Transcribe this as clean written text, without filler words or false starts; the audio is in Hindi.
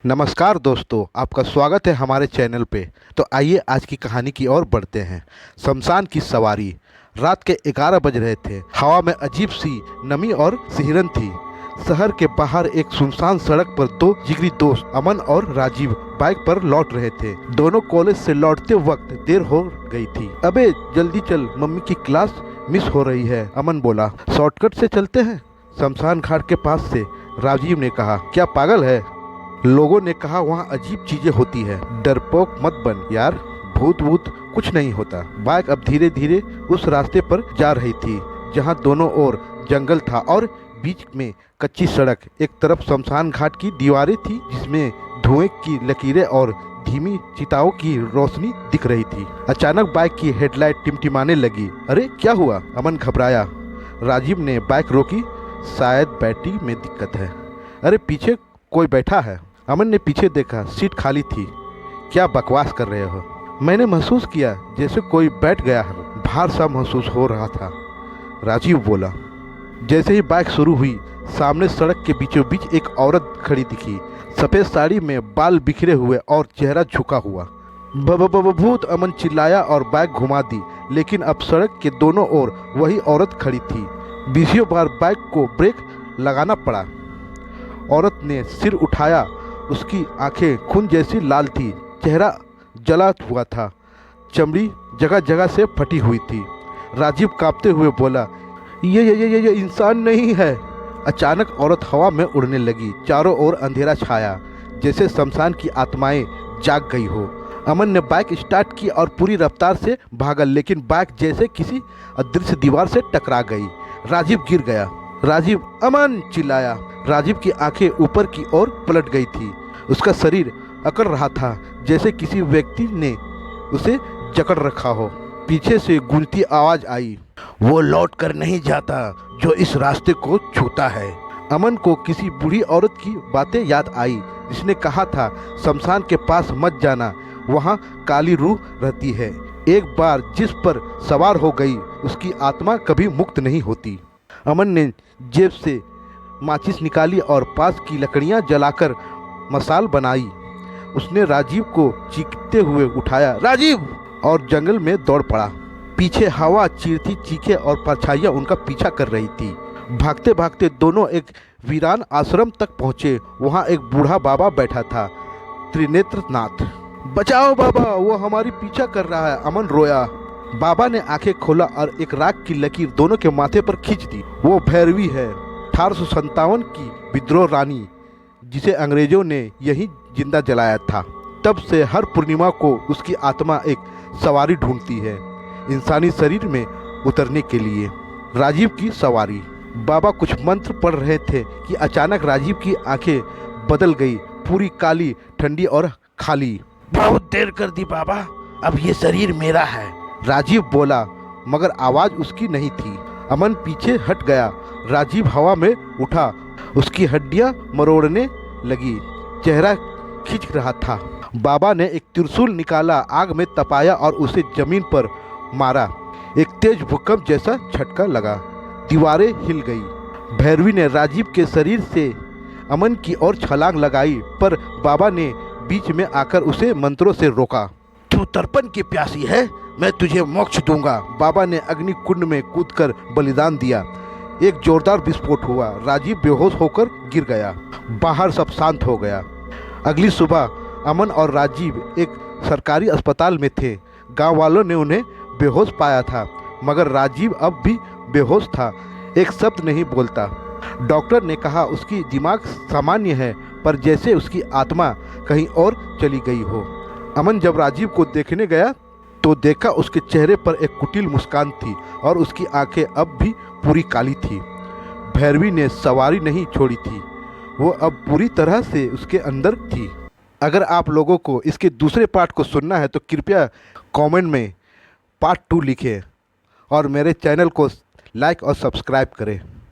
नमस्कार दोस्तों, आपका स्वागत है हमारे चैनल पे। तो आइए आज की कहानी की ओर बढ़ते हैं। शमशान की सवारी। रात के 11 बज रहे थे। हवा में अजीब सी नमी और सिहरन थी। शहर के बाहर एक सुनसान सड़क पर दो जिगरी दोस्त अमन और राजीव बाइक पर लौट रहे थे। दोनों कॉलेज से लौटते वक्त देर हो गई थी। अबे जल्दी चल, मम्मी की क्लास मिस हो रही है, अमन बोला। शॉर्टकट से चलते हैं, शमशान घाट के पास से, राजीव ने कहा। क्या पागल है? लोगों ने कहा वहाँ अजीब चीजें होती है। डरपोक मत बन यार, भूत वूत कुछ नहीं होता। बाइक अब धीरे धीरे उस रास्ते पर जा रही थी जहाँ दोनों ओर जंगल था और बीच में कच्ची सड़क। एक तरफ शमशान घाट की दीवारें थी जिसमें धुएं की लकीरें और धीमी चिताओं की रोशनी दिख रही थी। अचानक बाइक की हेडलाइट टिमटिमाने लगी। अरे क्या हुआ? अमन घबराया। राजीव ने बाइक रोकी। शायद बैटरी में दिक्कत है। अरे पीछे कोई बैठा है। अमन ने पीछे देखा, सीट खाली थी। क्या बकवास कर रहे हो? मैंने महसूस किया जैसे कोई बैठ गया है, भार सा महसूस हो रहा था, राजीव बोला। जैसे ही बाइक शुरू हुई, सामने सड़क के बीचों बीच एक औरत खड़ी दिखी। सफ़ेद साड़ी में, बाल बिखरे हुए और चेहरा झुका हुआ। भूत, अमन चिल्लाया और बाइक घुमा दी। लेकिन अब सड़क के दोनों ओर वही औरत खड़ी थी। बीसियों बार बाइक को ब्रेक लगाना पड़ा। औरत ने सिर उठाया। उसकी आंखें खून जैसी लाल थी, चेहरा जला हुआ था, चमड़ी जगह जगह से फटी हुई थी। राजीव कांपते हुए बोला, ये इंसान नहीं है। अचानक औरत हवा में उड़ने लगी। चारों ओर अंधेरा छाया, जैसे शमशान की आत्माएं जाग गई हो। अमन ने बाइक स्टार्ट की और पूरी रफ्तार से भागा, लेकिन बाइक जैसे किसी अदृश्य दीवार से टकरा गई। राजीव गिर गया। राजीव, अमन, चिल्लाया। राजीव की आंखें ऊपर की ओर पलट गई थी। उसका शरीर अकड़ रहा था, जैसे किसी व्यक्ति ने उसे जकड़ रखा हो। पीछे से गूंजती आवाज आई, वो लौट कर नहीं जाता जो इस रास्ते को छूता है। अमन को किसी बूढ़ी औरत की बातें याद आई, जिसने कहा था शमशान के पास मत जाना, वहाँ काली रूह रहती है। एक बार जिस पर सवार हो गई, उसकी आत्मा कभी मुक्त नहीं होती। अमन ने जेब से माचिस निकाली और पास की लकड़ियां जलाकर मसाल बनाई। उसने राजीव को चीखते हुए उठाया, राजीव, और जंगल में दौड़ पड़ा। पीछे हवा चीरती चीखें और परछाइयां उनका पीछा कर रही थी। भागते भागते दोनों एक वीरान आश्रम तक पहुंचे। वहां एक बूढ़ा बाबा बैठा था, त्रिनेत्रनाथ। बचाओ बाबा, वो हमारी पीछा कर रहा है, अमन रोया। बाबा ने आंखें खोला और एक राख की लकीर दोनों के माथे पर खींच दी। वो भैरवी है, 1857 की विद्रोह रानी, जिसे अंग्रेजों ने यहीं जिंदा जलाया था। तब से हर पूर्णिमा को उसकी आत्मा एक सवारी ढूंढती है, इंसानी शरीर में उतरने के लिए। राजीव की सवारी। बाबा कुछ मंत्र पढ़ रहे थे कि अचानक राजीव की आंखें बदल गई, पूरी काली, ठंडी और खाली। बहुत देर कर दी बाबा, अब ये शरीर मेरा है, राजीव बोला, मगर आवाज उसकी नहीं थी। अमन पीछे हट गया। राजीव हवा में उठा, उसकी हड्डियां मरोड़ने लगी, चेहरा खिंच रहा था। बाबा ने एक त्रिशूल निकाला, आग में तपाया और उसे जमीन पर मारा। एक तेज भूकंप जैसा झटका लगा, दीवारें हिल गई। भैरवी ने राजीव के शरीर से अमन की ओर छलांग लगाई, पर बाबा ने बीच में आकर उसे मंत्रों से रोका। तू तर्पण की प्यासी है, मैं तुझे मोक्ष दूंगा। बाबा ने अग्नि कुंड में कूदकर बलिदान दिया। एक जोरदार विस्फोट हुआ। राजीव बेहोश होकर गिर गया। बाहर सब शांत हो गया। अगली सुबह अमन और राजीव एक सरकारी अस्पताल में थे। गांव वालों ने उन्हें बेहोश पाया था, मगर राजीव अब भी बेहोश था, एक शब्द नहीं बोलता। डॉक्टर ने कहा उसकी दिमाग सामान्य है, पर जैसे उसकी आत्मा कहीं और चली गई हो। अमन जब राजीव को देखने गया तो देखा उसके चेहरे पर एक कुटिल मुस्कान थी और उसकी आंखें अब भी पूरी काली थी। भैरवी ने सवारी नहीं छोड़ी थी, वो अब पूरी तरह से उसके अंदर थी। अगर आप लोगों को इसके दूसरे पार्ट को सुनना है तो कृपया कमेंट में पार्ट 2 लिखें और मेरे चैनल को लाइक और सब्सक्राइब करें।